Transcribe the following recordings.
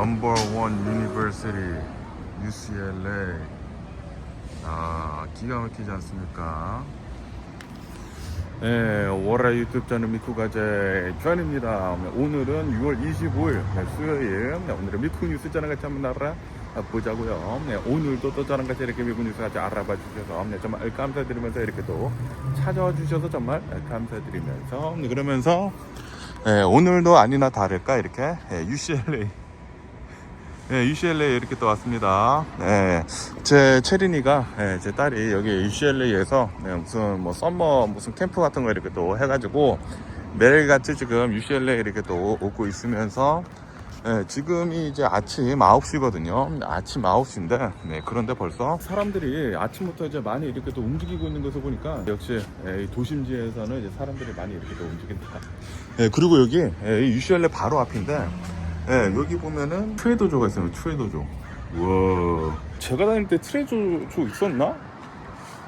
넘버원 유니버시티 UCLA. 기가 막히지 않습니까? 네, 월화 유튜브 채널 미쿠가제 주한입니다. 오늘은 6월 25일 수요일. 오늘은 미쿠 뉴스 저랑 같이 한번 알아보자고요. 오늘도 또 저랑 같이 이렇게 미쿠 뉴스 같이 알아봐 주셔서 정말 감사드리면서 이렇게 또 찾아와 주셔서 정말 감사드리면서 그러면서 오늘도 아니나 다를까 이렇게 UCLA 이렇게 또 왔습니다. 제 체린이가 제 딸이 여기 UCLA에서 무슨 뭐 썸머 무슨 캠프 같은 거 이렇게 또 해가지고 매일같이 지금 UCLA 이렇게 또 오고 있으면서 지금이 이제 아침 9시거든요. 아침 9시인데 그런데 벌써 사람들이 아침부터 이제 많이 이렇게 또 움직이고 있는 것을 보니까 역시 도심지에서는 이제 사람들이 많이 이렇게 또 움직인다. 그리고 여기 UCLA 바로 앞인데 여기 보면은 트레이더조가 있어요. 트레이더조. 우와. 제가 다닐 때 트레이더조 있었나?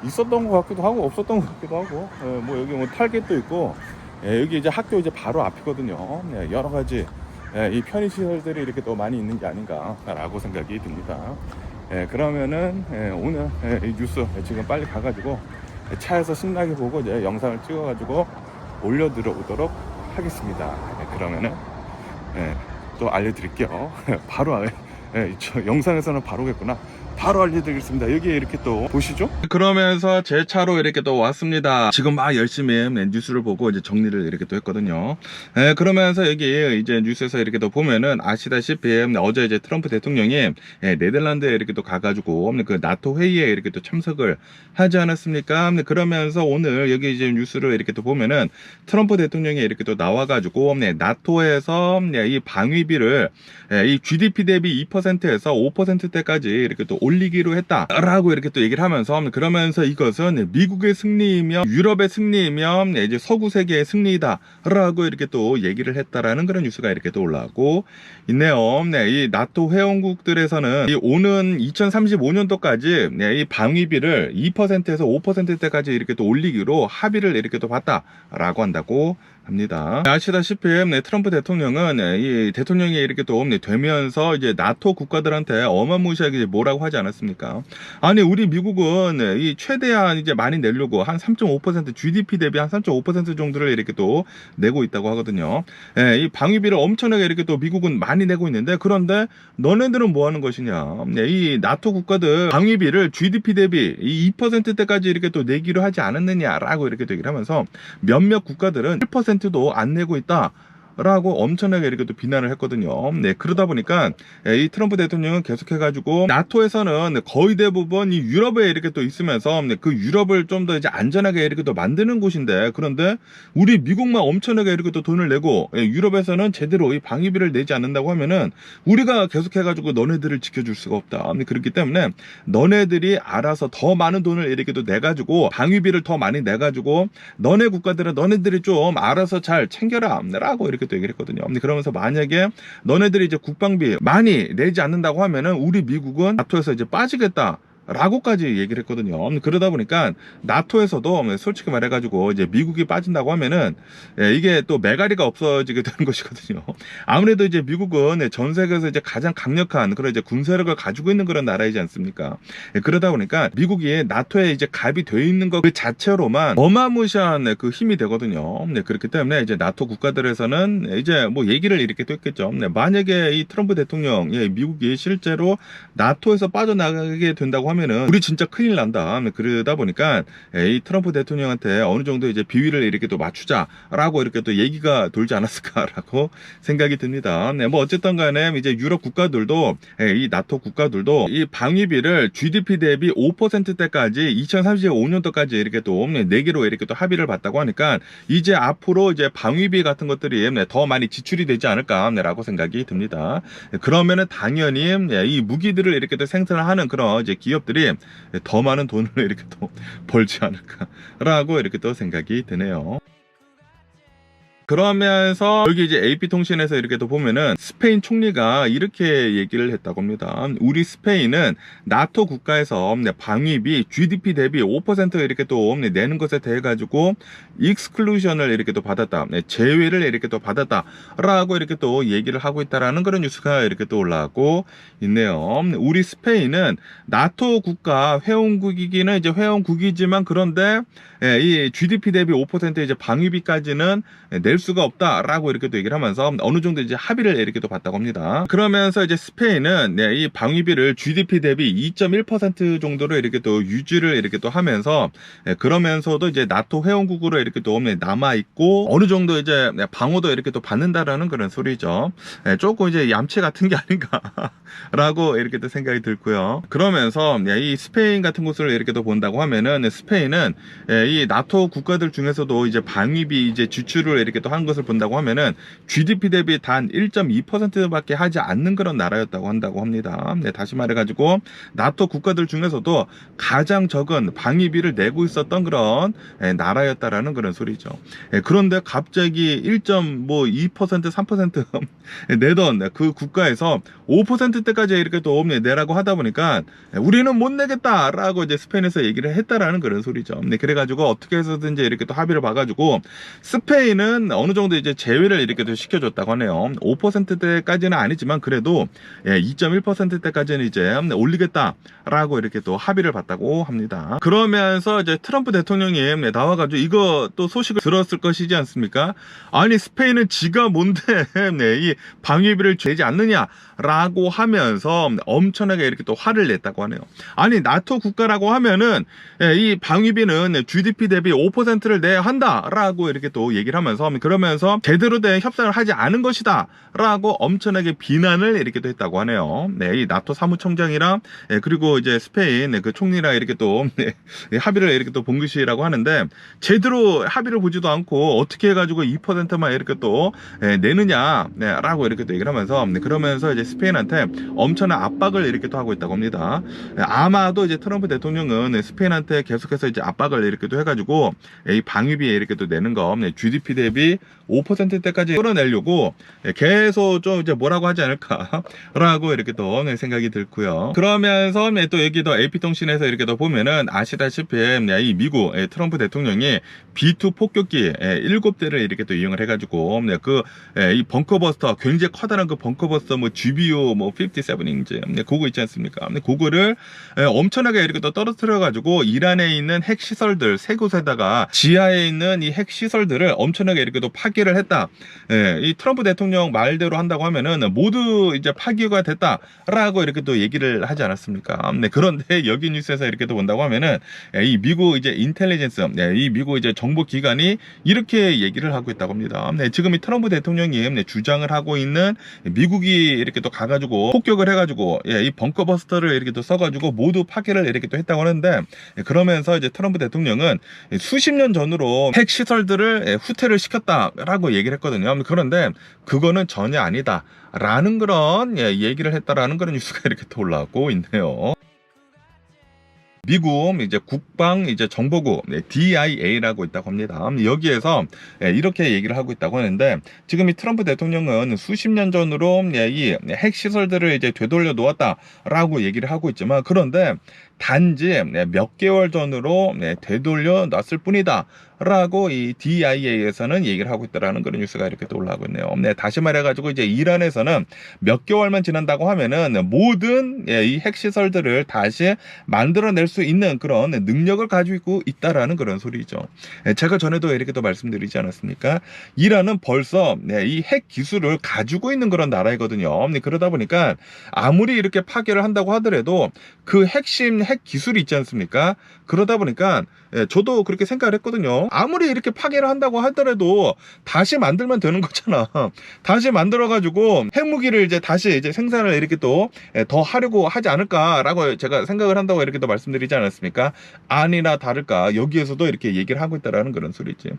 있었던 것 같기도 하고 없었던 것 같기도 하고. 뭐 여기 뭐 탈겟도 있고. 여기 이제 학교 이제 바로 앞이거든요. 여러 가지 이 편의시설들이 이렇게 또 많이 있는 게 아닌가라고 생각이 듭니다. 그러면은 오늘 이 뉴스 지금 빨리 가가지고 차에서 신나게 보고 이제 영상을 찍어가지고 올려드려보도록 하겠습니다. 그러면은 또 알려드릴게요. 바로 저 영상에서는 바로겠구나. 바로 알려드리겠습니다. 여기에 이렇게 또 보시죠. 그러면서 제 차로 이렇게 또 왔습니다. 지금 막 열심히 뉴스를 보고 이제 정리를 이렇게 또 했거든요. 그러면서 여기 이제 뉴스에서 이렇게 또 보면은 아시다시피 어제 이제 트럼프 대통령이 네덜란드에 이렇게 또 가가지고 그 나토 회의에 이렇게 또 참석을 하지 않았습니까? 그러면서 오늘 여기 이제 뉴스를 이렇게 또 보면은 트럼프 대통령이 이렇게 또 나와가지고 나토에서 이 방위비를 이 GDP 대비 2%에서 5%대까지 이렇게 또 올리기로 했다라고 이렇게 또 얘기를 하면서 그러면서 이것은 미국의 승리이며 유럽의 승리이며 이제 서구 세계의 승리다라고 이렇게 또 얘기를 했다라는 그런 뉴스가 이렇게 또 올라오고 있네요. 이 나토 회원국들에서는 이 오는 2035년도까지 이 방위비를 2%에서 5%대까지 이렇게 또 올리기로 합의를 이렇게 또 봤다라고 한다고 합니다. 아시다시피 트럼프 대통령은 이 대통령이 이렇게 또 되면서 이제 나토 국가들한테 어마무시하게 뭐라고 하지 않았습니까? 아니 우리 미국은 이 최대한 이제 많이 내려고 한 3.5% GDP 대비 한 3.5% 정도를 이렇게 또 내고 있다고 하거든요. 이 방위비를 엄청나게 이렇게 또 미국은 많이 내고 있는데 그런데 너네들은 뭐 하는 것이냐? 이 나토 국가들 방위비를 GDP 대비 이 2%대까지 이렇게 또 내기로 하지 않았느냐라고 이렇게 또 얘기를 하면서 몇몇 국가들은 1%도 안 내고 있다. 라고 엄청나게 이렇게 또 비난을 했거든요. 그러다 보니까 이 트럼프 대통령은 계속해가지고 나토에서는 거의 대부분 이 유럽에 이렇게 또 있으면서 그 유럽을 좀 더 이제 안전하게 이렇게 또 만드는 곳인데 그런데 우리 미국만 엄청나게 이렇게 또 돈을 내고 유럽에서는 제대로 이 방위비를 내지 않는다고 하면은 우리가 계속해가지고 너네들을 지켜줄 수가 없다. 그렇기 때문에 너네들이 알아서 더 많은 돈을 이렇게 또 내가지고 방위비를 더 많이 내가지고 너네 국가들은 너네들이 좀 알아서 잘 챙겨라 라고 이렇게 또 얘기를 했거든요. 그러면서 만약에 너네들이 이제 국방비 많이 내지 않는다고 하면은 우리 미국은 나토에서 이제 빠지겠다. 라고까지 얘기를 했거든요. 그러다 보니까 나토에서도 솔직히 말해가지고 이제 미국이 빠진다고 하면은 이게 또 메가리가 없어지게 되는 것이거든요. 아무래도 이제 미국은 전 세계에서 이제 가장 강력한 그런 이제 군사력을 가지고 있는 그런 나라이지 않습니까? 그러다 보니까 미국이 나토에 이제 가입이 되어 있는 것 그 자체로만 어마무시한 그 힘이 되거든요. 그렇기 때문에 이제 나토 국가들에서는 이제 뭐 얘기를 이렇게 또 했겠죠. 만약에 이 트럼프 대통령, 미국이 실제로 나토에서 빠져나가게 된다고 하면 우리 진짜 큰일 난다. 그러다 보니까 이 트럼프 대통령한테 어느 정도 이제 비위를 이렇게 또 맞추자라고 이렇게 또 얘기가 돌지 않았을까라고 생각이 듭니다. 뭐 어쨌든 간에 이제 유럽 국가들도 이 나토 국가들도 이 방위비를 GDP 대비 5%대까지 2035년도까지 이렇게 또 내기로 이렇게 또 합의를 봤다고 하니까 이제 앞으로 이제 방위비 같은 것들이 더 많이 지출이 되지 않을까라고 생각이 듭니다. 그러면은 당연히 이 무기들을 이렇게 또 생산하는 그런 이제 기업들이 더 많은 돈을 이렇게 또 벌지 않을까라고 이렇게 또 생각이 드네요. 그러면서 여기 이제 AP통신에서 이렇게 또 보면은 스페인 총리가 이렇게 얘기를 했다고 합니다. 우리 스페인은 나토 국가에서 방위비 GDP 대비 5% 이렇게 또 내는 것에 대해 가지고 익스클루전을 이렇게 또 받았다, 제외를 이렇게 또 받았다 라고 이렇게 또 얘기를 하고 있다라는 그런 뉴스가 이렇게 또 올라가고 있네요. 우리 스페인은 나토 국가 회원국이기는 이제 회원국이지만 그런데 이 GDP 대비 5% 이제 방위비까지는 낼 수가 없다라고 이렇게 또 얘기를 하면서 어느 정도 이제 합의를 이렇게 또 봤다고 합니다. 그러면서 이제 스페인은 이 방위비를 GDP 대비 2.1% 정도로 이렇게 또 유지를 이렇게 또 하면서 그러면서도 이제 나토 회원국으로 이렇게 또 남아 있고 어느 정도 이제 방어도 이렇게 또 받는다라는 그런 소리죠. 조금 이제 얌체 같은 게 아닌가라고 이렇게 또 생각이 들고요. 그러면서 이 스페인 같은 곳을 이렇게 또 본다고 하면은 스페인은 이 나토 국가들 중에서도 이제 방위비 이제 지출을 이렇게 또 한 것을 본다고 하면은 GDP 대비 단 1.2%밖에 하지 않는 그런 나라였다고 한다고 합니다. 다시 말해가지고 나토 국가들 중에서도 가장 적은 방위비를 내고 있었던 그런 나라였다라는 그런 소리죠. 그런데 갑자기 1.2% 3% 내던 그 국가에서 5%대까지 이렇게 또 내라고 하다 보니까 우리는 못 내겠다라고 이제 스페인에서 얘기를 했다라는 그런 소리죠. 그래가지고 어떻게 해서든지 이렇게 또 합의를 봐가지고 스페인은 어느 정도 이제 제외를 이렇게 또 시켜줬다고 하네요. 5%대까지는 아니지만 그래도 2.1%대까지는 이제 올리겠다라고 이렇게 또 합의를 봤다고 합니다. 그러면서 이제 트럼프 대통령이 나와가지고 이거 또 소식을 들었을 것이지 않습니까? 아니 스페인은 지가 뭔데 이 방위비를 내지 않느냐라고 하면서 엄청나게 이렇게 또 화를 냈다고 하네요. 아니 나토 국가라고 하면은 이 방위비는 GDP 대비 5%를 내야 한다라고 이렇게 또 얘기를 하면서 그러면서 제대로 된 협상을 하지 않은 것이다라고 엄청나게 비난을 이렇게 또 했다고 하네요. 이 나토 사무총장이랑 그리고 이제 스페인 그 총리랑 이렇게 또 합의를 이렇게 또 본 것이라고 하는데 제대로 합의를 보지도 않고 어떻게 해가지고 2%만 이렇게 또 내느냐라고 이렇게 또 얘기를 하면서 그러면서 이제 스페인한테 엄청난 압박을 이렇게 또 하고 있다고 합니다. 아마도 이제 트럼프 대통령은 스페인한테 계속해서 이제 압박을 이렇게 또 해가지고 이 방위비에 이렇게 또 내는 거 GDP 대비 5%대까지 끌어내려고 계속 좀 이제 뭐라고 하지 않을까라고 이렇게 또 생각이 들고요. 그러면서 또 여기도 AP통신에서 이렇게 또 보면은 아시다시피 이 미국 트럼프 대통령이 B2 폭격기 7대를 이렇게 또 이용을 해가지고 이 벙커버스터 굉장히 커다란 그 벙커버스터 GBU 57인지 그거 있지 않습니까? 그거를 엄청나게 이렇게 또 떨어뜨려 가지고 이란에 있는 핵 시설들 세 곳에다가 지하에 있는 이 핵 시설들을 엄청나게 이렇게 또 파기를 했다. 이 트럼프 대통령 말대로 한다고 하면은 모두 이제 파기가 됐다라고 이렇게 또 얘기를 하지 않았습니까? 그런데 여기 뉴스에서 이렇게 또 본다고 하면은 이 미국 이제 인텔리전스, 이 미국 이제 정보 기관이 이렇게 얘기를 하고 있다고 합니다. 지금 이 트럼프 대통령이 주장을 하고 있는 미국이 이렇게 또 가가지고 폭격을 해가지고 이 벙커버스터를 이렇게 또 써가지고 모두 파괴를 이렇게 또 했다고 하는데 그러면서 이제 트럼프 대통령은 수십 년 전으로 핵 시설들을 후퇴를 시켰다라고 얘기를 했거든요. 그런데 그거는 전혀 아니다라는 그런 얘기를 했다라는 그런 뉴스가 이렇게 또 올라오고 있네요. 미국 이제 국방 이제 정보국 DIA라고 있다고 합니다. 여기에서 이렇게 얘기를 하고 있다고 하는데 지금 이 트럼프 대통령은 수십 년 전으로 이 핵 시설들을 이제 되돌려 놓았다라고 얘기를 하고 있지만 그런데 단지 몇 개월 전으로 되돌려 놨을 뿐이다 라고 이 DIA에서는 얘기를 하고 있다라는 그런 뉴스가 이렇게 또 올라오고 있네요. 다시 말해가지고 이제 이란에서는 몇 개월만 지난다고 하면은 모든 이 핵시설들을 다시 만들어낼 수 있는 그런 능력을 가지고 있다라는 그런 소리죠. 제가 전에도 이렇게 또 말씀드리지 않았습니까? 이란은 벌써 이 핵 기술을 가지고 있는 그런 나라이거든요. 그러다 보니까 아무리 이렇게 파괴를 한다고 하더라도 그 핵심 핵 기술이 있지 않습니까? 그러다 보니까 저도 그렇게 생각을 했거든요. 아무리 이렇게 파괴를 한다고 하더라도 다시 만들면 되는 거잖아. 다시 만들어가지고 핵무기를 이제 다시 이제 생산을 이렇게 또 더 하려고 하지 않을까라고 제가 생각을 한다고 이렇게 또 말씀드리지 않았습니까? 아니나 다를까 여기에서도 이렇게 얘기를 하고 있다라는 그런 소리지.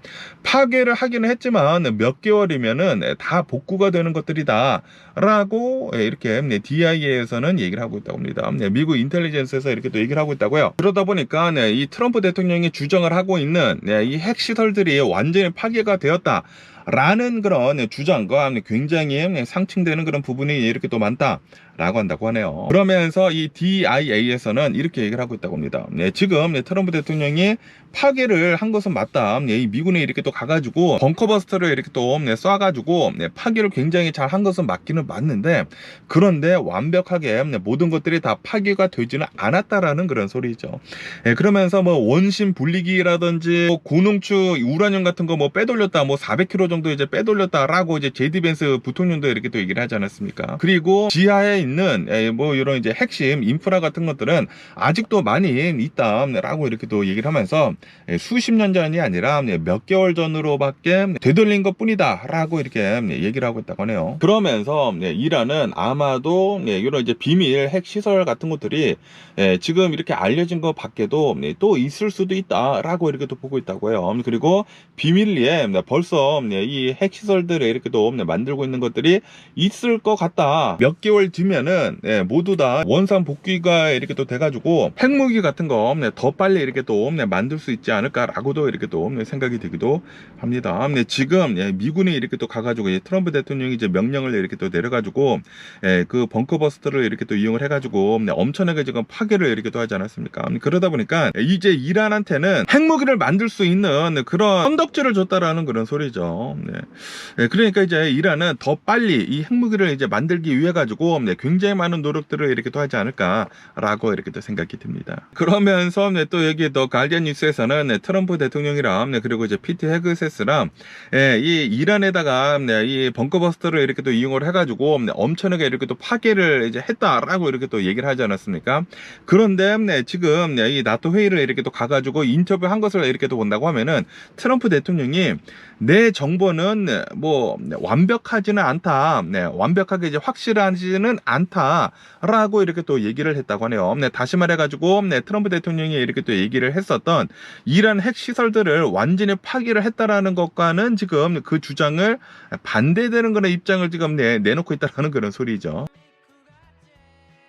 파괴를 하기는 했지만 몇 개월이면은 다 복구가 되는 것들이다라고 이렇게 DIA에서는 얘기를 하고 있다고 합니다. 미국 인텔리전스에서 이렇게 또 얘기를 하고 있다고요. 그러다 보니까 이 트럼프 대통령이 주장을 하고 있는 이 핵시설들이 완전히 파괴가 되었다 라는 그런 주장과 굉장히 상충되는 그런 부분이 이렇게 또 많다라고 한다고 하네요. 그러면서 이 DIA에서는 이렇게 얘기를 하고 있다고 합니다. 지금 트럼프 대통령이 파괴를 한 것은 맞다. 이 미군에 이렇게 또 가가지고 벙커버스터를 이렇게 또 쏴가지고 파괴를 굉장히 잘 한 것은 맞기는 맞는데, 그런데 완벽하게 모든 것들이 다 파괴가 되지는 않았다라는 그런 소리죠. 그러면서 뭐 원심 분리기라든지 뭐 고농축 우라늄 같은 거 뭐 빼돌렸다, 뭐 400kg 정도 이제 빼돌렸다라고 이제 제디 벤스 부통령도 이렇게 또 얘기를 하지 않았습니까? 그리고 지하에 있는 뭐 이런 이제 핵심 인프라 같은 것들은 아직도 많이 있다라고 이렇게 또 얘기를 하면서 수십 년 전이 아니라 몇 개월 전으로밖에 되돌린 것 뿐이다라고 이렇게 얘기를 하고 있다고 하네요. 그러면서 이란은 아마도 이런 이제 비밀 핵 시설 같은 것들이 지금 이렇게 알려진 것 밖에도 또 있을 수도 있다라고 이렇게 또 보고 있다고 해요. 그리고 비밀리에 벌써 이 핵 시설들을 이렇게 또 만들고 있는 것들이 있을 것 같다. 몇 개월 뒤면은 모두 다 원산 복귀가 이렇게 또 돼가지고 핵무기 같은 거 더 빨리 이렇게 또 만들 수 있지 않을까라고도 이렇게 또 생각이 되기도 합니다. 지금 미군이 이렇게 또 가가지고 트럼프 대통령이 이제 명령을 이렇게 또 내려가지고 그 벙커버스터를 이렇게 또 이용을 해가지고 엄청나게 지금 파괴를 이렇게 또 하지 않았습니까? 그러다 보니까 이제 이란한테는 핵무기를 만들 수 있는 그런 선덕지를 줬다라는 그런 소리죠. 그러니까 이제 이란은 더 빨리 이 핵무기를 이제 만들기 위해 가지고 굉장히 많은 노력들을 이렇게 또 하지 않을까라고 이렇게 또 생각이 듭니다. 그러면서 또 여기 더 가디언 뉴스에서는 트럼프 대통령이랑 그리고 이제 피트 헤그세스랑 이 이란에다가 이 벙커버스터를 이렇게 또 이용을 해가지고 엄청나게 이렇게 또 파괴를 이제 했다라고 이렇게 또 얘기를 하지 않았습니까? 그런데 지금 이 나토 회의를 이렇게 또 가가지고 인터뷰한 것을 이렇게 또 본다고 하면은 트럼프 대통령이 내 정보는 뭐 완벽하지는 않다, 완벽하게 이제 확실하지는 않다라고 이렇게 또 얘기를 했다고 하네요. 다시 말해가지고 트럼프 대통령이 이렇게 또 얘기를 했었던 이란 핵 시설들을 완전히 파괴를 했다라는 것과는 지금 그 주장을 반대되는 그런 입장을 지금 내놓고 있다라는 그런 소리죠.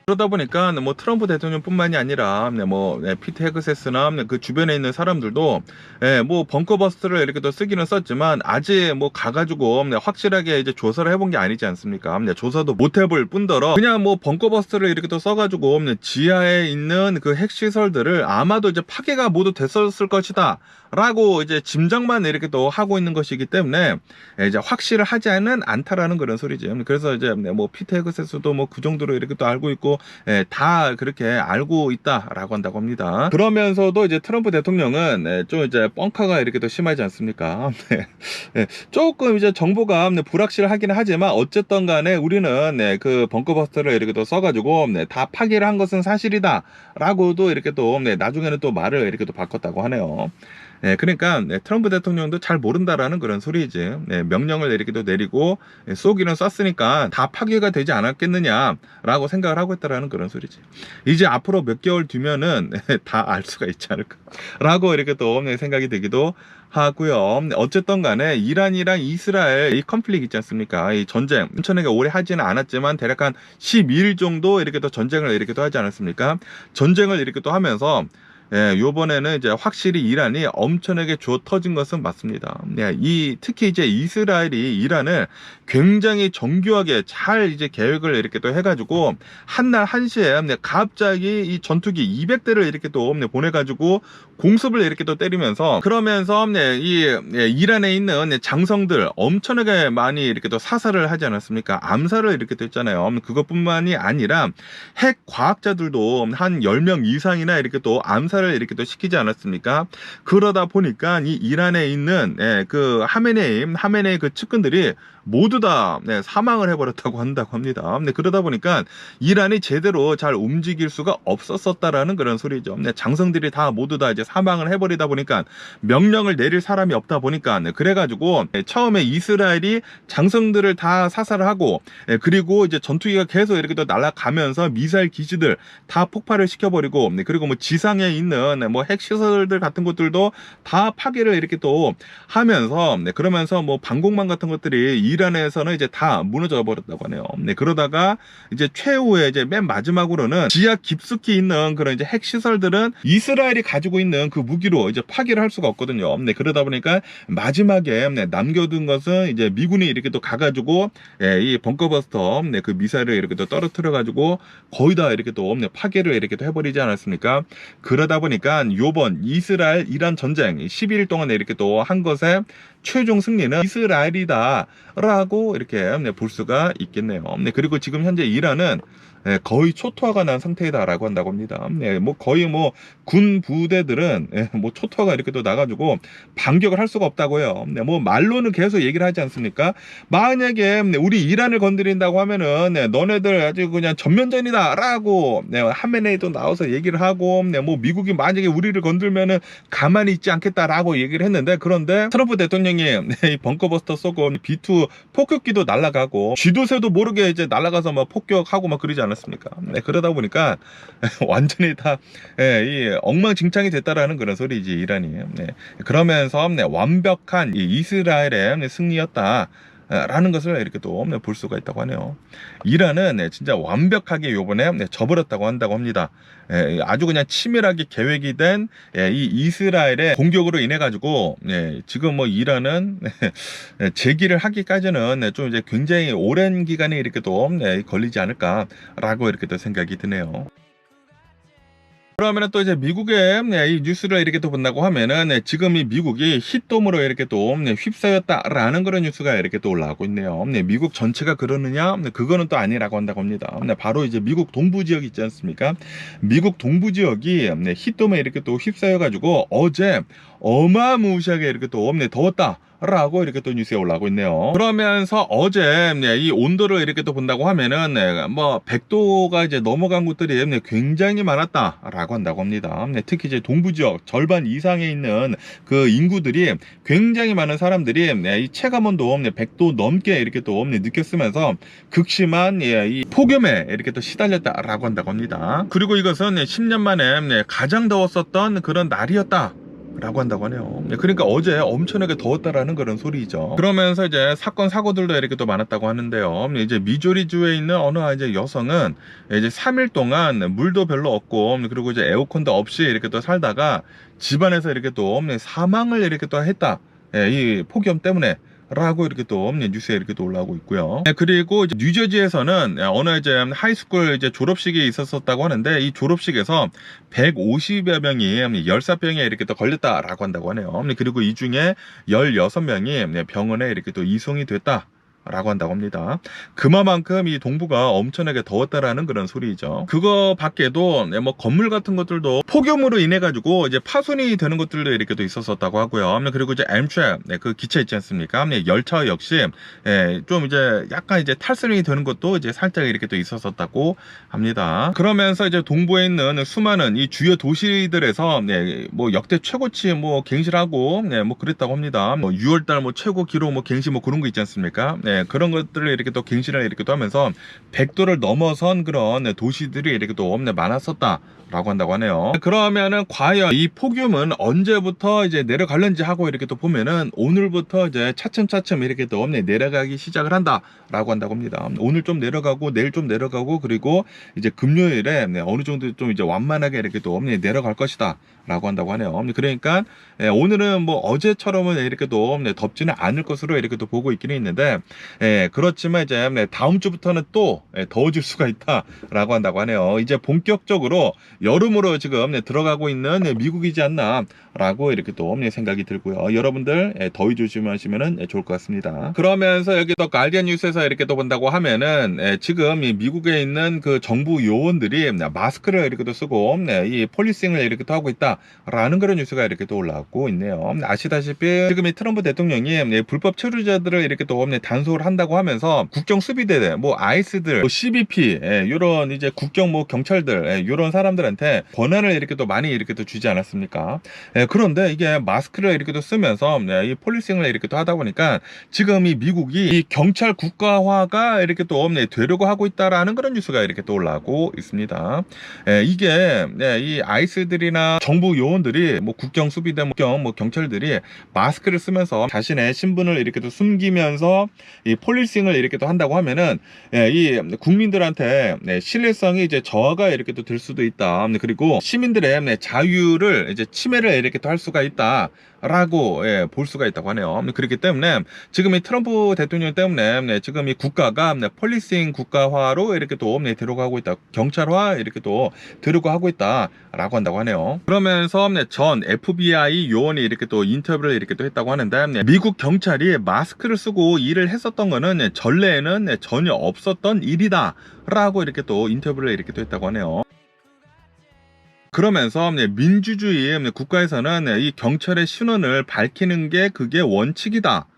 그러다 보니까 뭐 트럼프 대통령뿐만이 아니라 뭐 피트 헤그세스나 그 주변에 있는 사람들도 뭐 벙커버스터를 이렇게 또 쓰기는 썼지만 아직 뭐 가가지고 확실하게 이제 조사를 해본 게 아니지 않습니까? 조사도 못 해볼 뿐더러 그냥 뭐 벙커버스터를 이렇게 또 써가지고 지하에 있는 그 핵시설들을 아마도 이제 파괴가 모두 됐었을 것이다 라고 이제 짐작만 이렇게 또 하고 있는 것이기 때문에 이제 확실하지 않다라는 그런 소리죠. 그래서 이제 뭐 피트 헤그세스도 뭐 그 정도로 이렇게 또 알고 있고 다 그렇게 알고 있다라고 한다고 합니다. 그러면서도 이제 트럼프 대통령은 좀 이제 뻥카가 이렇게 또 심하지 않습니까? 조금 이제 정보가 불확실하긴 하지만 어쨌든 간에 우리는 그 벙커버스터를 이렇게 또 써가지고 다 파괴를 한 것은 사실이다라고도 이렇게 또 나중에는 또 말을 이렇게 또 바꿨다고 하네요. 그러니까 트럼프 대통령도 잘 모른다라는 그런 소리지. 명령을 이렇게 또 내리고 쏘기는 쐈으니까 다 파괴가 되지 않았겠느냐라고 생각을 하고 있다라는 그런 소리지. 이제 앞으로 몇 개월 뒤면은 다 알 수가 있지 않을까라고 이렇게 또 생각이 되기도 하고요. 어쨌든 간에 이란이랑 이스라엘 이 컨플릭 있지 않습니까? 이 전쟁 엄청나게 오래 하지는 않았지만 대략 한 12일 정도 이렇게 또 전쟁을 이렇게 또 하지 않았습니까? 전쟁을 이렇게 또 하면서 요번에는 이제 확실히 이란이 엄청나게 주어 터진 것은 맞습니다. 특히 이제 이스라엘이 이란을 굉장히 정교하게 잘 이제 계획을 이렇게 또 해가지고 한날 한시에 갑자기 이 전투기 200대를 이렇게 또 보내가지고 공습을 이렇게 또 때리면서 그러면서 이 이란에 있는 장성들 엄청나게 많이 이렇게 또 사살을 하지 않았습니까? 암살을 이렇게 또 했잖아요. 그것뿐만이 아니라 핵 과학자들도 한 10명 이상이나 이렇게 또 암살을 이렇게 또 시키지 않았습니까? 그러다 보니까 이 이란에 있는 그 하메네이 그 측근들이 모두 다 사망을 해버렸다고 한다고 합니다. 그러다 보니까 이란이 제대로 잘 움직일 수가 없었다라는 그런 소리죠. 장성들이 다 모두 다 이제 사망을 해버리다 보니까 명령을 내릴 사람이 없다 보니까 그래가지고 처음에 이스라엘이 장성들을 다 사살을 하고 그리고 이제 전투기가 계속 이렇게 또 날아가면서 미사일 기지들 다 폭발을 시켜버리고 그리고 뭐 지상에 있는 뭐 핵시설들 같은 것들도 다 파괴를 이렇게 또 하면서 그러면서 뭐 방공망 같은 것들이 이란에서는 이제 다 무너져 버렸다고 하네요. 네, 그러다가 이제 최후에 이제 맨 마지막으로는 지하 깊숙이 있는 그런 이제 핵 시설들은 이스라엘이 가지고 있는 그 무기로 이제 파괴를 할 수가 없거든요. 네, 그러다 보니까 마지막에 남겨둔 것은 이제 미군이 이렇게 또 가가지고 이 벙커버스터 그 미사일을 이렇게 또 떨어뜨려 가지고 거의 다 이렇게 또 파괴를 이렇게 또 해버리지 않았습니까? 그러다 보니까 요번 이스라엘 이란 전쟁 12일 동안 이렇게 또 한 것에 최종 승리는 이스라엘이다라고 이렇게 볼 수가 있겠네요. 네, 그리고 지금 현재 이란은 거의 초토화가 난 상태다라고 한다고 합니다. 네, 뭐 거의 뭐 군 부대들은 뭐 초토화가 이렇게 또 나가지고 반격을 할 수가 없다고 해요. 네, 뭐 말로는 계속 얘기를 하지 않습니까? 만약에 우리 이란을 건드린다고 하면은 너네들 아주 그냥 전면전이다라고 하메네이도 나와서 얘기를 하고 뭐 미국이 만약에 우리를 건들면은 가만히 있지 않겠다라고 얘기를 했는데, 그런데 트럼프 대통령이 이 벙커버스터 쏘고 B2 폭격기도 날아가고 쥐도새도 모르게 이제 날아가서 막 폭격하고 막 그러지 않았습니까? 네, 그러다 보니까 완전히 다 이 엉망진창이 됐다라는 그런 소리지 이란이. 네, 그러면서 완벽한 이 이스라엘의 승리였다 라는 것을 이렇게 또 볼 수가 있다고 하네요. 이란은 진짜 완벽하게 요번에 져버렸다고 한다고 합니다. 아주 그냥 치밀하게 계획이 된 이 이스라엘의 공격으로 인해 가지고 지금 뭐 이란은 재기를 하기까지는 좀 이제 굉장히 오랜 기간이 이렇게 또 걸리지 않을까라고 이렇게 또 생각이 드네요. 그러면은 또 이제 미국의 이 뉴스를 이렇게 또 본다고 하면은 지금 이 미국이 히트돔으로 이렇게 또 휩싸였다라는 그런 뉴스가 이렇게 또 올라오고 있네요. 미국 전체가 그러느냐? 그거는 또 아니라고 한다고 합니다. 바로 이제 미국 동부 지역 있지 않습니까? 미국 동부 지역이 히트돔에 이렇게 또 휩싸여가지고 어제 어마무시하게 이렇게 또 더웠다 라고 이렇게 또 뉴스에 올라오고 있네요. 그러면서 어제 이 온도를 이렇게 또 본다고 하면은 뭐 100도가 이제 넘어간 곳들이 굉장히 많았다라고 한다고 합니다. 특히 이제 동부 지역 절반 이상에 있는 그 인구들이, 굉장히 많은 사람들이 이 체감 온도 100도 넘게 이렇게 또 느꼈으면서 극심한 이 폭염에 이렇게 또 시달렸다라고 한다고 합니다. 그리고 이것은 10년 만에 가장 더웠었던 그런 날이었다 라고 한다고 하네요. 그러니까 어제 엄청나게 더웠다라는 그런 소리죠. 그러면서 이제 사건 사고들도 이렇게 또 많았다고 하는데요. 이제 미조리주에 있는 어느 이제 여성은 이제 3일 동안 물도 별로 없고 그리고 이제 에어컨도 없이 이렇게 또 살다가 집안에서 이렇게 또 사망을 이렇게 또 했다. 이 폭염 때문에 라고 이렇게 또 뉴스에 이렇게 또 올라오고 있고요. 그리고 이제 뉴저지에서는 어느 이제 하이스쿨 이제 졸업식이 있었다고 하는데, 이 졸업식에서 150여 명이 열사병에 이렇게 또 걸렸다라고 한다고 하네요. 그리고 이 중에 16명이 병원에 이렇게 또 이송이 됐다 라고 한다고 합니다. 그만큼 이 동부가 엄청나게 더웠다라는 그런 소리죠. 그거 밖에도 뭐 건물 같은 것들도 폭염으로 인해 가지고 이제 파손이 되는 것들도 이렇게 또 있었었다고 하고요. 그리고 이제 엠트랙 그 기차 있지 않습니까? 열차 역시 좀 이제 약간 이제 탈선이 되는 것도 이제 살짝 이렇게 또 있었었다고 합니다. 그러면서 이제 동부에 있는 수많은 이 주요 도시들에서 뭐 역대 최고치 뭐 갱신하고 뭐 그랬다고 합니다. 뭐 6월달 뭐 최고 기록 뭐 갱신 뭐 그런 거 있지 않습니까? 그런 것들을 이렇게 또 갱신을 이렇게 또 하면서 100도를 넘어선 그런 도시들이 이렇게 또 많았었다라고 한다고 하네요. 그러면은 과연 이 폭염은 언제부터 이제 내려갈는지 하고 이렇게 또 보면은 오늘부터 이제 차츰차츰 이렇게 또 내려가기 시작을 한다라고 한다고 합니다. 오늘 좀 내려가고 내일 좀 내려가고 그리고 이제 금요일에 어느 정도 좀 이제 완만하게 이렇게 또 내려갈 것이다 라고 한다고 하네요. 그러니까 오늘은 뭐 어제처럼은 이렇게 또 덥지는 않을 것으로 이렇게 또 보고 있기는 있는데, 그렇지만 이제 다음 주부터는 또 더워질 수가 있다라고 한다고 하네요. 이제 본격적으로 여름으로 지금 들어가고 있는 미국이지 않나라고 이렇게 또 생각이 들고요. 여러분들 더위 조심하시면 좋을 것 같습니다. 그러면서 여기 또 가디언 뉴스에서 이렇게 또 본다고 하면은 지금 이 미국에 있는 그 정부 요원들이 마스크를 이렇게 또 쓰고 이 폴리싱을 이렇게 또 하고 있다라는 그런 뉴스가 이렇게 또 올라오고 있네요. 아시다시피 지금 이 트럼프 대통령이 불법 체류자들을 이렇게 또 단속을 한다고 하면서 국경 수비대, 뭐 아이스들, 뭐 CBP 이런 이제 국경 뭐 경찰들 이런 사람들한테 권한을 이렇게 또 많이 이렇게 또 주지 않았습니까? 그런데 이게 마스크를 이렇게 또 쓰면서 이 폴리싱을 이렇게 또 하다 보니까 지금 이 미국이 이 경찰 국가화가 이렇게 또 되려고 하고 있다라는 그런 뉴스가 이렇게 또 올라오고 있습니다. 이게 이 아이스들이나 정부 요원들이 뭐 국경 수비대, 뭐 경찰들이 마스크를 쓰면서 자신의 신분을 이렇게 또 숨기면서 이 폴리싱을 이렇게 또 한다고 하면은 이 국민들한테 신뢰성이 이제 저하가 이렇게 또 될 수도 있다. 그리고 시민들의 자유를 이제 침해를 이렇게 또 할 수가 있다. 라고 볼 수가 있다고 하네요. 그렇기 때문에 지금 이 트럼프 대통령 때문에 지금 이 국가가 폴리싱 국가화로 이렇게 또 들어가고 있다. 경찰화 이렇게 또 들어가고 있다라고 한다고 하네요. 그러면서 전 FBI 요원이 이렇게 또 인터뷰를 이렇게 또 했다고 하는데, 미국 경찰이 마스크를 쓰고 일을 했었던 거는 전례에는 전혀 없었던 일이다 라고 이렇게 또 인터뷰를 이렇게 또 했다고 하네요. 그러면서 민주주의 국가에서는 이 경찰의 신원을 밝히는 게 그게 원칙이다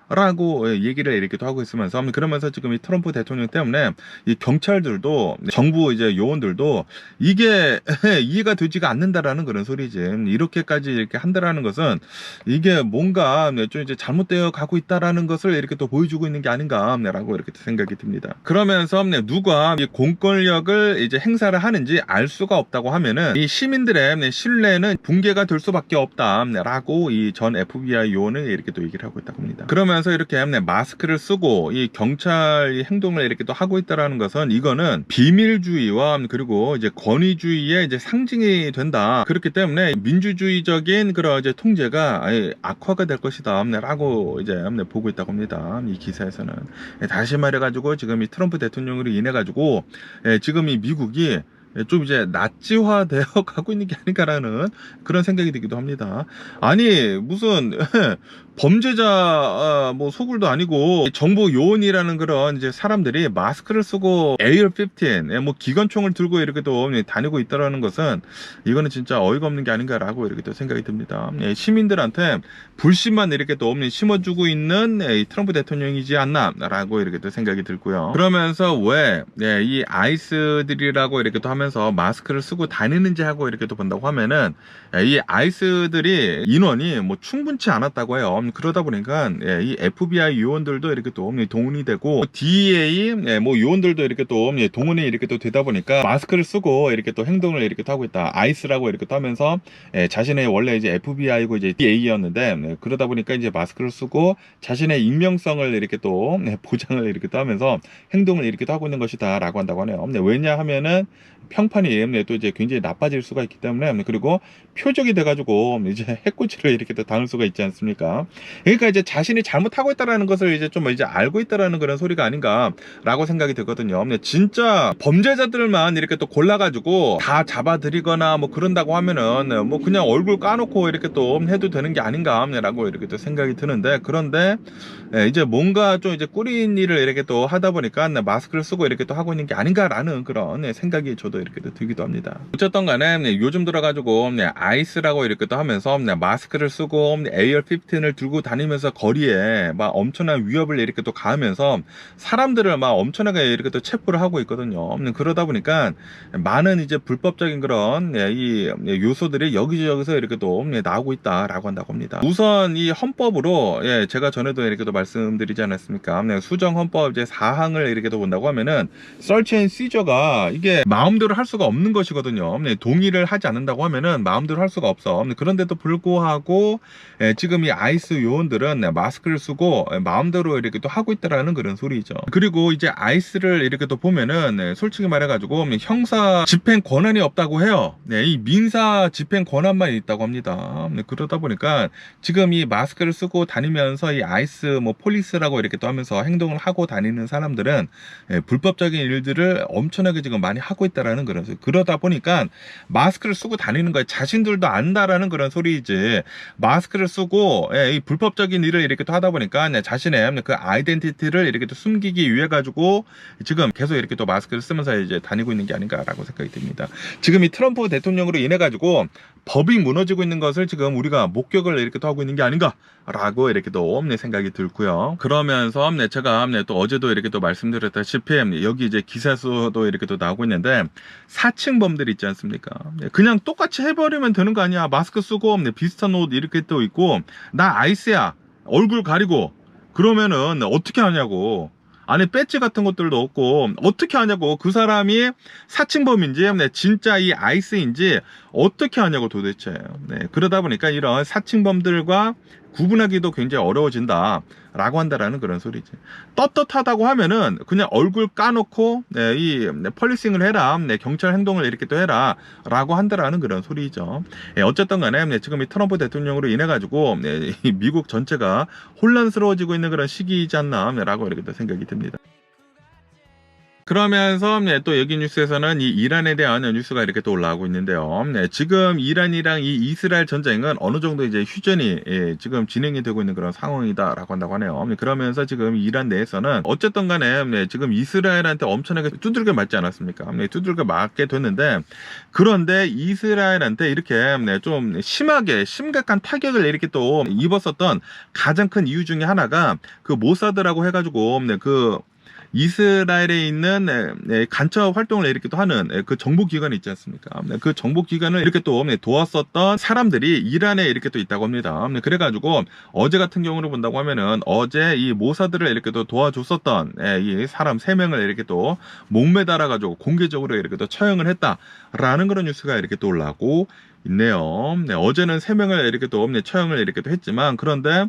라고 얘기를 이렇게 또 하고 있으면서, 그러면서 지금 이 트럼프 대통령 때문에 이 경찰들도 정부 이제 요원들도 이게 이해가 되지가 않는다라는 그런 소리지. 이렇게까지 이렇게 한다라는 것은 이게 뭔가 좀 이제 잘못되어 가고 있다라는 것을 이렇게 또 보여주고 있는 게 아닌가라고 이렇게 생각이 듭니다. 그러면서 누가 이 공권력을 이제 행사를 하는지 알 수가 없다고 하면은 이 시민들의 신뢰는 붕괴가 될 수밖에 없다라고 이 전 FBI 요원은 이렇게 또 얘기를 하고 있다고 합니다. 그러면서 이렇게 마스크를 쓰고 이 경찰이 행동을 이렇게 또 하고 있다라는 것은 이거는 비밀주의와 그리고 이제 권위주의의 이제 상징이 된다. 그렇기 때문에 민주주의적인 그런 이제 통제가 악화가 될 것이다라고 이제 보고 있다고 합니다. 이 기사에서는 다시 말해가지고 지금 이 트럼프 대통령으로 인해 가지고 지금 이 미국이 좀 이제 나치화 되어 가고 있는 게 아닌가라는 그런 생각이 들기도 합니다. 아니 무슨 범죄자 뭐 소굴도 아니고 정보 요원이라는 그런 이제 사람들이 마스크를 쓰고 AR-15 뭐 기관총을 들고 이렇게 또 다니고 있다라는 것은 이거는 진짜 어이가 없는 게 아닌가라고 이렇게 또 생각이 듭니다. 시민들한테 불신만 이렇게 또 심어주고 있는 이 트럼프 대통령이지 않나라고 이렇게 또 생각이 들고요. 그러면서 왜 이 아이스들이라고 이렇게 또 하면서 마스크를 쓰고 다니는지 하고 이렇게 또 본다고 하면은 이 아이스들이 인원이 뭐 충분치 않았다고 해요. 그러다 보니까 이 FBI 요원들도 이렇게 또 동원이 되고 DEA 뭐 요원들도 이렇게 또 동원이 이렇게 또 되다 보니까 마스크를 쓰고 이렇게 또 행동을 이렇게 또 하고 있다. 아이스라고 이렇게 또 하면서 자신의 원래 이제 FBI고 이제 DEA였는데 그러다 보니까 이제 마스크를 쓰고 자신의 익명성을 이렇게 또 보장을 이렇게 또 하면서 행동을 이렇게 또 하고 있는 것이다라고 한다고 하네요. 왜냐하면은 평판이 또 이제 굉장히 나빠질 수가 있기 때문에, 그리고 표적이 돼가지고 이제 해코지를 이렇게 또 당할 수가 있지 않습니까? 그러니까 이제 자신이 잘못하고 있다라는 것을 이제 좀 이제 알고 있다라는 그런 소리가 아닌가라고 생각이 들거든요. 진짜 범죄자들만 이렇게 또 골라가지고 다 잡아들이거나 뭐 그런다고 하면은 뭐 그냥 얼굴 까놓고 이렇게 또 해도 되는 게 아닌가라고 이렇게 또 생각이 드는데, 그런데 이제 뭔가 좀 이제 꾸린 일을 이렇게 또 하다 보니까 마스크를 쓰고 이렇게 또 하고 있는 게 아닌가라는 그런 생각이 저도 이렇게 또 들기도 합니다. 어쨌든 간에 요즘 들어가지고 아이스라고 이렇게 또 하면서 마스크를 쓰고 AR-15을 들고 다니면서 거리에 막 엄청난 위협을 이렇게 또 가하면서 사람들을 막 엄청나게 이렇게 또 체포를 하고 있거든요. 그러다 보니까 많은 이제 불법적인 그런 이 요소들이 여기저기서 이렇게 또 나오고 있다라고 한다고 합니다. 우선 이 헌법으로 제가 전에도 이렇게 또 말씀드리지 않았습니까? 수정 헌법 이제 4항을 이렇게 또 본다고 하면은 서치 앤 시저가 이게 마음대로 할 수가 없는 것이거든요. 동의를 하지 않는다고 하면은 마음대로 할 수가 없어. 그런데도 불구하고 지금 이 아이스 요원들은 마스크를 쓰고 마음대로 이렇게 또 하고 있다라는 그런 소리죠. 그리고 이제 아이스를 이렇게 또 보면은 솔직히 말해가지고 형사 집행 권한이 없다고 해요. 이 민사 집행 권한만 있다고 합니다. 그러다 보니까 지금 이 마스크를 쓰고 다니면서 이 아이스 뭐 폴리스라고 이렇게 또 하면서 행동을 하고 다니는 사람들은 불법적인 일들을 엄청나게 지금 많이 하고 있다라는 그런 소리. 그러다 보니까 마스크를 쓰고 다니는 거에 자신들도 안다라는 그런 소리이지, 마스크를 쓰고 이 불법적인 일을 이렇게 또 하다 보니까 자신의 그 아이덴티티를 이렇게 또 숨기기 위해 가지고 지금 계속 이렇게 또 마스크를 쓰면서 이제 다니고 있는 게 아닌가라고 생각이 듭니다. 지금 이 트럼프 대통령으로 인해 가지고 법이 무너지고 있는 것을 지금 우리가 목격을 이렇게 또 하고 있는 게 아닌가라고 이렇게 또 생각이 들고요. 그러면서 제가 또 어제도 이렇게 또 말씀드렸다시피 여기 이제 기사수도 이렇게 또 나오고 있는데, 사칭범들 있지 않습니까? 그냥 똑같이 해버리면 되는 거 아니야. 마스크 쓰고 비슷한 옷 이렇게 또 입고 나 아이스야 얼굴 가리고 그러면은 어떻게 하냐고. 안에 배지 같은 것들도 없고 어떻게 하냐고. 그 사람이 사칭범인지 진짜 이 아이스인지 어떻게 하냐고 도대체. 그러다 보니까 이런 사칭범들과 구분하기도 굉장히 어려워진다 라고 한다라는 그런 소리지. 떳떳하다고 하면은 그냥 얼굴 까놓고 이 펄리싱을 해라, 경찰 행동을 이렇게 또 해라 라고 한다라는 그런 소리죠. 어쨌든 간에 지금 이 트럼프 대통령으로 인해 가지고 이 미국 전체가 혼란스러워지고 있는 그런 시기이지 않나 라고 이렇게 또 생각이 듭니다. 그러면서 또 여기 뉴스에서는 이 이란에 대한 뉴스가 이렇게 또 올라오고 있는데요. 지금 이란이랑 이 이스라엘 전쟁은 어느 정도 이제 휴전이 지금 진행이 되고 있는 그런 상황이다라고 한다고 하네요. 그러면서 지금 이란 내에서는 어쨌든 간에 지금 이스라엘한테 엄청나게 두들겨 맞지 않았습니까? 두들겨 맞게 됐는데, 그런데 이스라엘한테 이렇게 좀 심각한 타격을 이렇게 또 입었었던 가장 큰 이유 중에 하나가 그 모사드라고 해가지고 그 이스라엘에 있는 간첩 활동을 이렇게 또 하는 그 정보기관이 있지 않습니까? 그 정보기관을 이렇게 또 도왔었던 사람들이 이란에 이렇게 또 있다고 합니다. 그래가지고 어제 같은 경우로 본다고 하면은 어제 이 모사드를 이렇게 또 도와줬었던 이 사람 3명을 이렇게 또 목매달아가지고 공개적으로 이렇게 또 처형을 했다라는 그런 뉴스가 이렇게 또 올라오고 있네요. 어제는 3명을 이렇게 또 처형을 이렇게 또 했지만, 그런데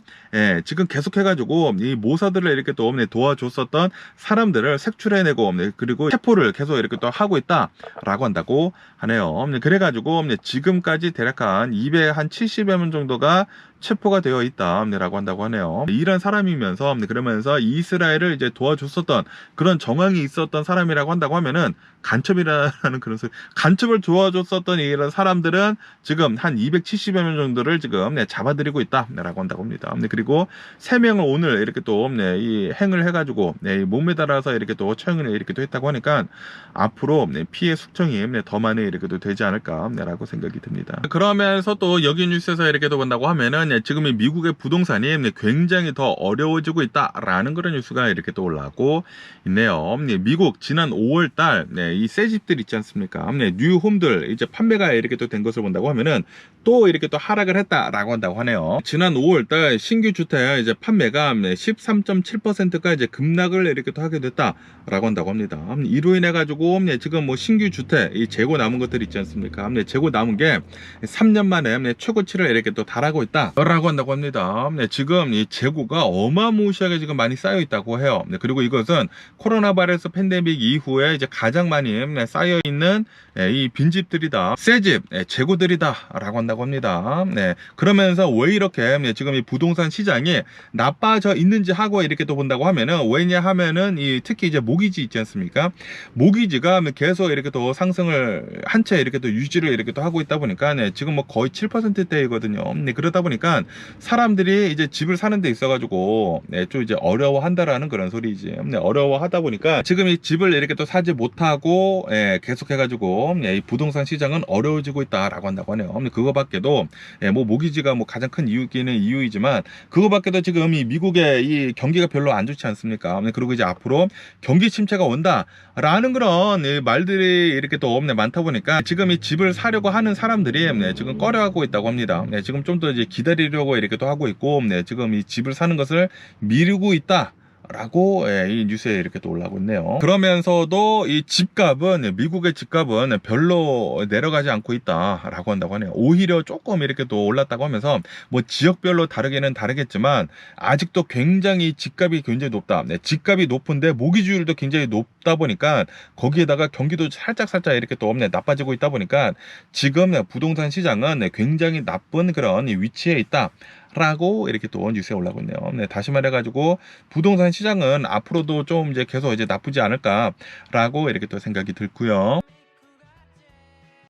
지금 계속해가지고 이 모사들을 이렇게 또 도와줬었던 사람들을 색출해내고 그리고 체포를 계속 이렇게 또 하고 있다라고 한다고 하네요. 그래가지고 지금까지 대략 한 270여 명 정도가 체포가 되어 있다라고 한다고 하네요. 이란 사람이면서 그러면서 이스라엘을 이제 도와줬었던 그런 정황이 있었던 사람이라고 한다고 하면은 간첩이라는 그런 소리. 간첩을 도와줬었던 이런 사람들은 지금 한 270여 명 정도를 지금 잡아들이고 있다라고 한다고 합니다. 그리고 3명을 오늘 이렇게 또 이 행을 해가지고 목매달아서 이렇게 또 처형을 이렇게 또 했다고 하니까 앞으로 피해 숙청이 더 많이 이렇게 또 되지 않을까라고 생각이 듭니다. 그러면서 또 여기 뉴스에서 이렇게 또 본다고 하면은 지금 이 미국의 부동산이 굉장히 더 어려워지고 있다라는 그런 뉴스가 이렇게 또 올라오고 있네요. 미국 지난 5월달 이 새 집들 있지 않습니까? 뉴홈들 이제 판매가 이렇게 또 된 것을 본다고 하면은 또 이렇게 또 하락을 했다라고 한다고 하네요. 지난 5월달 신규 주택 이제 판매가 13.7%가 이제 급락을 이렇게 또 하게 됐다라고 한다고 합니다. 이로 인해 가지고 지금 뭐 신규 주택 이 재고 남은 것들 있지 않습니까? 재고 남은 게 3년 만에 최고치를 이렇게 또 달하고 있다라고 한다고 합니다. 지금 이 재고가 어마무시하게 지금 많이 쌓여 있다고 해요. 그리고 이것은 코로나 바이러스 팬데믹 이후에 이제 가장 많이 쌓여 있는 이 빈집들이다, 새집 재고들이다라고 한다고 합니다. 그러면서 왜 이렇게 지금 이 부동산 시장이 나빠져 있는지 하고 이렇게 또 본다고 하면은, 왜냐하면은 이 특히 이제 모기지 있지 않습니까? 모기지가 계속 이렇게 또 상승을 한 채 이렇게 또 유지를 이렇게 또 하고 있다 보니까 지금 뭐 거의 7%대이거든요. 그러다 보니까 사람들이 이제 집을 사는 데 있어가지고 좀 이제 어려워한다라는 그런 소리지. 어려워하다 보니까 지금 이 집을 이렇게 또 사지 못하고 계속해가지고 이 부동산 시장은 어려워지고 있다라고 한다고 하네요. 그거밖에도 뭐 모기지가 뭐 가장 큰 이유기는 이유이지만, 그거밖에도 지금 이 미국의 이 경기가 별로 안 좋지 않습니까? 그리고 이제 앞으로 경기 침체가 온다라는 그런 말들이 이렇게 또 많다 보니까 지금 이 집을 사려고 하는 사람들이 지금 꺼려하고 있다고 합니다. 지금 좀 더 이제 기다리려고 이렇게 또 하고 있고, 지금 이 집을 사는 것을 미루고 있다 라고 이 뉴스에 이렇게 또 올라오고 있네요. 그러면서도 이 집값은, 미국의 집값은 별로 내려가지 않고 있다라고 한다고 하네요. 오히려 조금 이렇게 또 올랐다고 하면서, 뭐 지역별로 다르게는 다르겠지만 아직도 굉장히 집값이 굉장히 높다. 집값이 높은데 모기지율도 굉장히 높다 보니까 거기에다가 경기도 살짝 이렇게 또 나빠지고 있다 보니까 지금 부동산 시장은 굉장히 나쁜 그런 위치에 있다 라고 이렇게 또 뉴스에 올라오고 있네요. 다시 말해가지고 부동산 시장은 앞으로도 좀 이제 계속 이제 나쁘지 않을까라고 이렇게 또 생각이 들고요.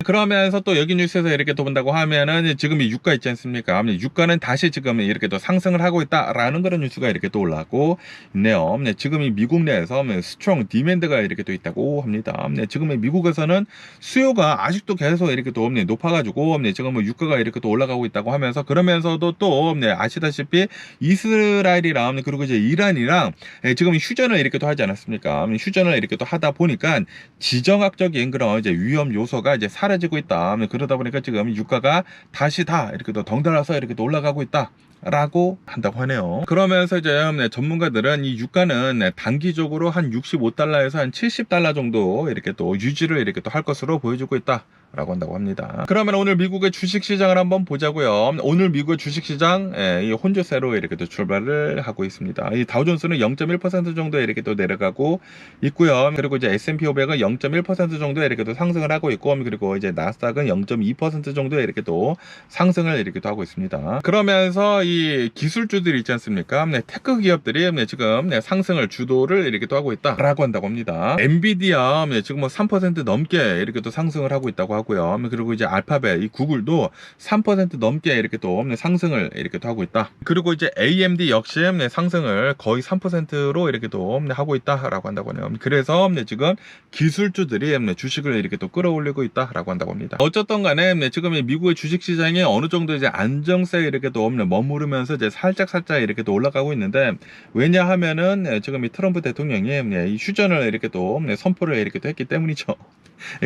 그러면서 또 여기 뉴스에서 이렇게 또 본다고 하면은 지금 이 유가 있지 않습니까? 유가는 다시 지금 이렇게 또 상승을 하고 있다라는 그런 뉴스가 이렇게 또 올라오고 있네요. 지금 이 미국 내에서 스트롱 디맨드가 이렇게 또 있다고 합니다. 지금 이 미국에서는 수요가 아직도 계속 이렇게 또 높아가지고 지금 뭐 유가가 이렇게 또 올라가고 있다고 하면서, 그러면서도 또 아시다시피 이스라엘이랑 그리고 이제 이란이랑 지금 휴전을 이렇게 또 하지 않았습니까? 휴전을 이렇게 또 하다 보니까 지정학적인 그런 이제 위험 요소가 이제 사라지고 있다. 그러다 보니까 지금 유가가 다시 다 이렇게 또 덩달아서 이렇게 또 올라가고 있다 라고 한다고 하네요. 그러면서 이제 전문가들은 이 유가는 단기적으로 한 65달러에서 한 70달러 정도 이렇게 또 유지를 이렇게 또 할 것으로 보여주고 있다 라고 한다고 합니다. 그러면 오늘 미국의 주식시장을 한번 보자고요. 오늘 미국의 주식시장 이 혼조세로 이렇게 또 출발을 하고 있습니다. 이 다우존스는 0.1% 정도 이렇게 또 내려가고 있고요. 그리고 이제 S&P 500은 0.1% 정도 이렇게 또 상승을 하고 있고, 그리고 이제 나스닥은 0.2% 정도 이렇게 또 상승을 이렇게 또 하고 있습니다. 그러면서 이 기술주들이 있지 않습니까? 테크 기업들이 지금 상승을 주도를 이렇게 또 하고 있다라고 한다고 합니다. 엔비디아 지금 뭐 3% 넘게 이렇게 또 상승을 하고 있다고 하고요. 그리고 이제 알파벳, 이 구글도 3% 넘게 이렇게 또 상승을 이렇게 또 하고 있다. 그리고 이제 AMD 역시 상승을 거의 3%로 이렇게 또 하고 있다라고 한다고 하네요. 그래서 지금 기술주들이 주식을 이렇게 또 끌어올리고 있다라고 한다고 합니다. 어쨌든 간에 지금 미국의 주식 시장이 어느 정도 이제 안정세에 이렇게 또 머무르면서 이제 살짝 이렇게 또 올라가고 있는데, 왜냐하면은 지금 이 트럼프 대통령이 이 휴전을 이렇게 또 선포를 이렇게 또 했기 때문이죠.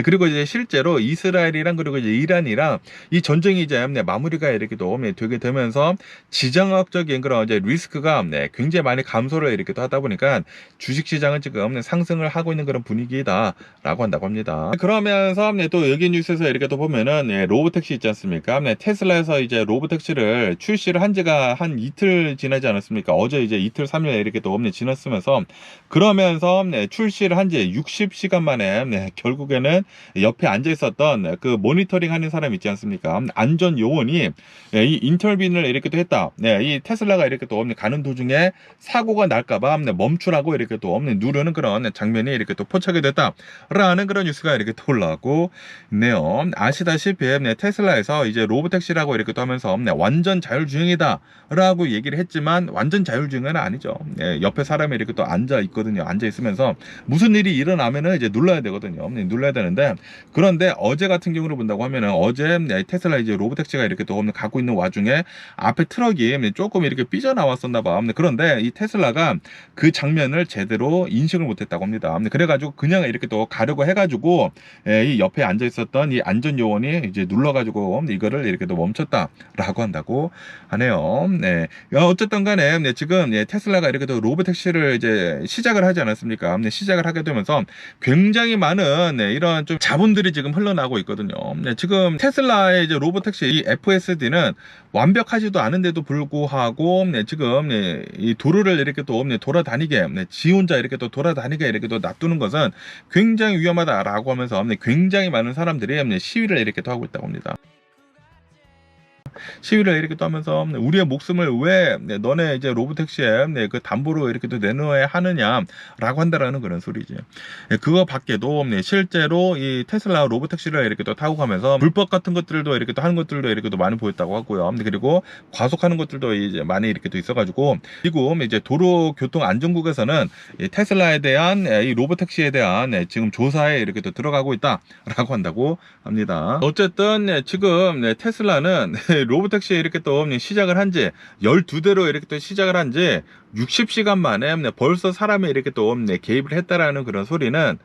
그리고 이제 실제로 이스라엘이랑 그리고 이제 이란이랑 이 전쟁이 이제 마무리가 이렇게 또 되게 되면서 지정학적인 그런 이제 리스크가 굉장히 많이 감소를 이렇게 또 하다 보니까 주식시장은 지금 상승을 하고 있는 그런 분위기다라고 한다고 합니다. 그러면서 또 여기 뉴스에서 이렇게 또 보면은 로보택시 있지 않습니까? 테슬라에서 이제 로보택시를 출시를 한 지가 한 이틀 지나지 않았습니까? 어제 이제 이틀 3일 이렇게 또 지났으면서, 그러면서 출시를 한 지 60시간 만에 결국에는 옆에 앉아 있었던 그 모니터링 하는 사람 있지 않습니까? 안전 요원이 이 인터뷰를 이렇게 또 했다. 이 테슬라가 이렇게 또 가는 도중에 사고가 날까봐 멈추라고 이렇게 또 누르는 그런 장면이 이렇게 또 포착이 됐다라는 그런 뉴스가 이렇게 또 올라오고 있네요. 아시다시피 테슬라에서 이제 로보택시라고 이렇게 또 하면서 완전 자율주행이다라고 얘기를 했지만 완전 자율주행은 아니죠. 옆에 사람이 이렇게 또 앉아 있거든요. 앉아 있으면서 무슨 일이 일어나면은 이제 눌러야 되거든요. 눌러야 되는데, 그런데 어제 같은 경우를 본다고 하면은 어제 테슬라 이제 로보택시가 이렇게 또 가고 있는 와중에 앞에 트럭이 조금 이렇게 삐져나왔었나 봐. 그런데 이 테슬라가 그 장면을 제대로 인식을 못했다고 합니다. 그래가지고 그냥 이렇게 또 가려고 해가지고 이 옆에 앉아 있었던 이 안전 요원이 이제 눌러가지고 이거를 이렇게 또 멈췄다라고 한다고 하네요. 어쨌든 간에 지금 테슬라가 이렇게 또 로보택시를 이제 시작을 하지 않았습니까? 시작을 하게 되면서 굉장히 많은 이런 좀 자본들이 지금 흘러나오고 있거든요. 지금 테슬라의 이제 로보택시 이 FSD는 완벽하지도 않은데도 불구하고 지금 이 도로를 이렇게 또 돌아다니게 지 혼자 이렇게 또 돌아다니게 이렇게 또 놔두는 것은 굉장히 위험하다라고 하면서 굉장히 많은 사람들이 시위를 이렇게 또 하고 있다고 합니다. 시위를 이렇게 또 하면서 우리의 목숨을 왜 너네 이제 로보택시에 그 담보로 이렇게 또 내놓아야 하느냐라고 한다라는 그런 소리지. 그거 밖에도 실제로 이 테슬라 로보택시를 이렇게 또 타고 가면서 불법 같은 것들도 이렇게 또 하는 것들도 이렇게 또 많이 보였다고 하고요. 그리고 과속하는 것들도 이제 많이 이렇게 또 있어가지고, 지금 이제 도로교통안전국에서는 이 테슬라에 대한 이 로보택시에 대한 지금 조사에 이렇게 또 들어가고 있다라고 한다고 합니다. 어쨌든 지금 테슬라는 로보택시 이렇게 또 시작을 한 지 12대로 이렇게 또 시작을 한 지 60시간 만에 벌써 사람이 이렇게 또 개입을 했다라는 그런 소리는,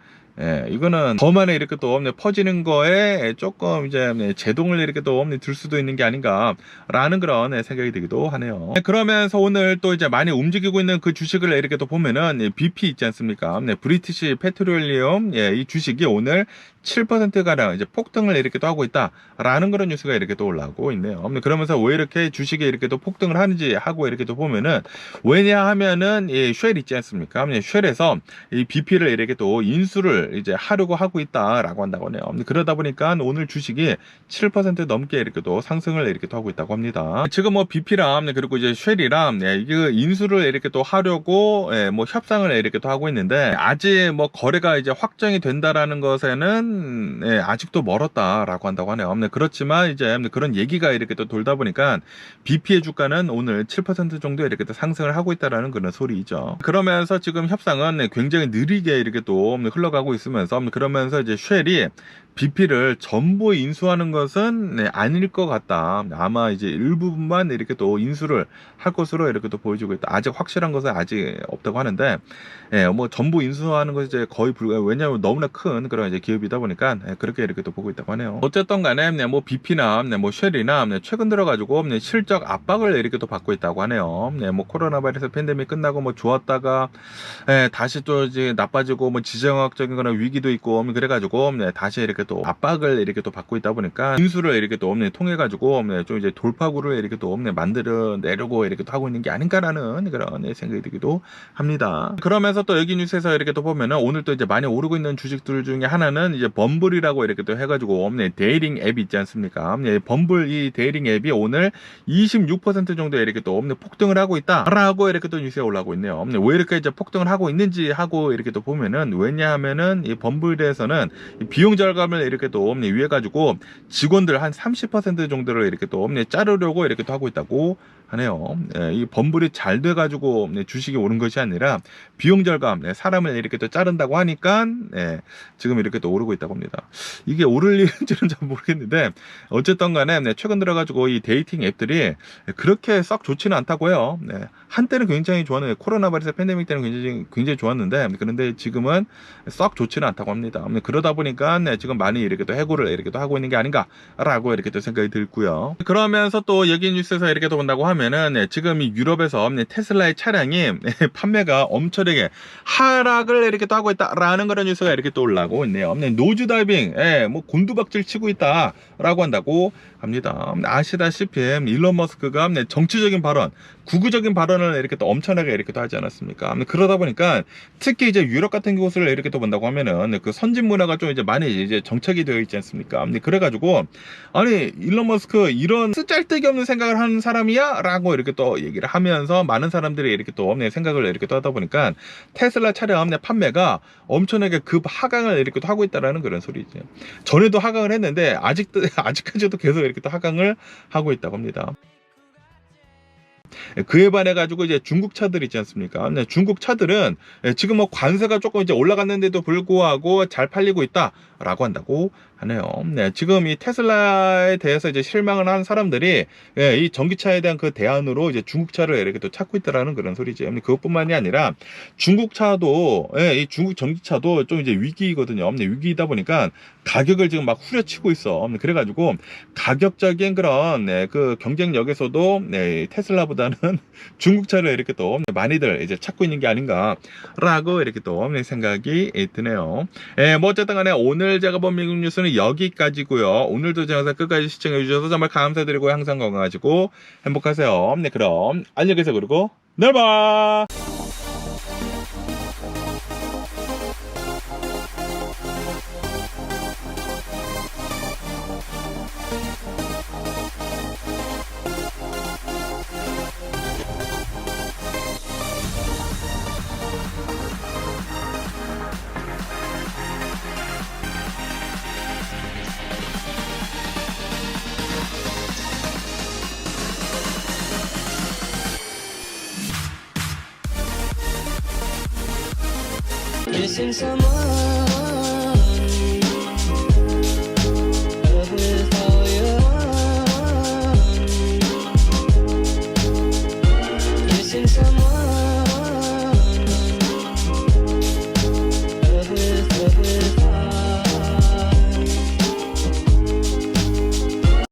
이거는 더 많이 이렇게 또 퍼지는 거에 조금 이제 제동을 이렇게 또 들 수도 있는 게 아닌가라는 그런 생각이 들기도 하네요. 그러면서 오늘 또 이제 많이 움직이고 있는 그 주식을 이렇게 또 보면은 BP 있지 않습니까? 브리티시 페트롤리움, 이 주식이 오늘 7%가량 이제 폭등을 이렇게 또 하고 있다라는 그런 뉴스가 이렇게 또 올라오고 있네요. 그러면서 왜 이렇게 주식이 이렇게 또 폭등을 하는지 하고 이렇게 또 보면은, 왜냐하면은 이 쉘 있지 않습니까? 쉘에서 이 BP를 이렇게 또 인수를 이제 하려고 하고 있다라고 한다고 하네요. 그러다 보니까 오늘 주식이 7% 넘게 이렇게 또 상승을 이렇게 또 하고 있다고 합니다. 지금 뭐 BP랑 그리고 이제 쉘이랑 이게 인수를 이렇게 또 하려고 뭐 협상을 이렇게 또 하고 있는데, 아직 뭐 거래가 이제 확정이 된다라는 것에는 아직도 멀었다라고 한다고 하네요. 그렇지만 이제 그런 얘기가 이렇게 또 돌다 보니까 BP의 주가는 오늘 7% 정도 이렇게 또 상승을 하고 있다라는 그런 소리죠. 그러면서 지금 협상은 굉장히 느리게 이렇게 또 흘러가고 있으면서, 그러면서 이제 쉘이 BP를 전부 인수하는 것은 아닐 것 같다. 아마 이제 일부분만 이렇게 또 인수를 할 것으로 이렇게 또 보여지고 있다. 아직 확실한 것은 아직 없다고 하는데, 뭐 전부 인수하는 것이 이제 거의 불가. 왜냐하면 너무나 큰 그런 이제 기업이다 보니까 그렇게 이렇게 또 보고 있다고 하네요. 어쨌든 간에 뭐 BP나 뭐 쉘이나 최근 들어가지고 실적 압박을 이렇게 또 받고 있다고 하네요. 뭐 코로나 바이러스 팬데믹 끝나고 뭐 좋았다가 다시 또 이제 나빠지고 뭐 지정학적인 거나 위기도 있고 그래가지고 다시 이렇게 또 압박을 이렇게 또 받고 있다 보니까 인수를 이렇게 또 통해 가지고 좀 이제 돌파구를 이렇게 또 만들어 내려고 이렇게 또 하고 있는 게 아닌가라는 그런 생각이 들기도 합니다. 그러면서 또 여기 뉴스에서 이렇게 또 보면은 오늘 또 이제 많이 오르고 있는 주식들 중에 하나는 이제 범블이라고 이렇게 또 해가지고 데이링 앱이 있지 않습니까? 범블 이 데이링 앱이 오늘 26% 정도 이렇게 또 폭등을 하고 있다라고 이렇게 또 뉴스에 올라오고 있네요. 왜 이렇게 이제 폭등을 하고 있는지 하고 이렇게 또 보면은 왜냐하면은 이 범블에서는 비용 절감을 이렇게 또 위해 가지고 직원들 한 30% 정도를 이렇게 또 자르려고 이렇게 또 하고 있다고 하네요. 이 범블이 잘 돼가지고 주식이 오른 것이 아니라 비용 절감, 사람을 이렇게 또 자른다고 하니까 지금 이렇게 또 오르고 있다고 합니다. 이게 오를 일인지는 잘 모르겠는데 어쨌든 간에 최근 들어가지고 이 데이팅 앱들이 그렇게 썩 좋지는 않다고요. 한때는 굉장히 좋았는데 코로나 바이러스 팬데믹 때는 굉장히 좋았는데 그런데 지금은 썩 좋지는 않다고 합니다. 그러다 보니까 지금 많이 이렇게 또 해고를 이렇게 또 하고 있는 게 아닌가라고 이렇게 또 생각이 들고요. 그러면서 또 여기 뉴스에서 이렇게 또 본다고 하면은 지금 이 유럽에서 테슬라의 차량이 판매가 엄청나게 하락을 이렇게 또 하고 있다라는 그런 뉴스가 이렇게 또 올라오고 있네요. 노즈 다이빙, 뭐 곤두박질 치고 있다라고 한다고 합니다. 아시다시피 일론 머스크가 정치적인 발언, 구구적인 발언을 이렇게 또 엄청나게 이렇게 또 하지 않았습니까? 그러다 보니까 특히 이제 유럽 같은 곳을 이렇게 또 본다고 하면은 그 선진 문화가 좀 이제 많이 이제 정착이 되어 있지 않습니까? 그래가지고 아니 일론 머스크 이런 쓰잘데기 없는 생각을 하는 사람이야? 라고 이렇게 또 얘기를 하면서 많은 사람들이 이렇게 또 생각을 이렇게 또 하다 보니까 테슬라 차량 판매가 엄청나게 급 하강을 이렇게 또 하고 있다라는 그런 소리죠. 전에도 하강을 했는데 아직까지도 계속 이렇게 또 하강을 하고 있다고 합니다. 그에 반해 가지고 이제 중국 차들 있지 않습니까? 중국 차들은 지금 뭐 관세가 조금 이제 올라갔는데도 불구하고 잘 팔리고 있다라고 한다고 하네요. 지금 이 테슬라에 대해서 이제 실망을 한 사람들이 이 전기차에 대한 그 대안으로 이제 중국차를 이렇게 또 찾고 있다라는 그런 소리죠. 그것뿐만이 아니라 중국차도 이 중국 전기차도 좀 이제 위기거든요. 위기이다 보니까 가격을 지금 막 후려치고 있어. 그래가지고 가격적인 그런 그 경쟁력에서도 테슬라보다는 중국차를 이렇게 또 많이들 이제 찾고 있는 게 아닌가라고 이렇게 또 생각이 드네요. 뭐 어쨌든 간에 오늘 제가 본 미국 뉴스는 여기까지고요. 오늘도 제 영상 끝까지 시청해 주셔서 정말 감사드리고 항상 건강하시고 행복하세요. 그럼 안녕히 계세요. 그리고 내일 봐. Missing someone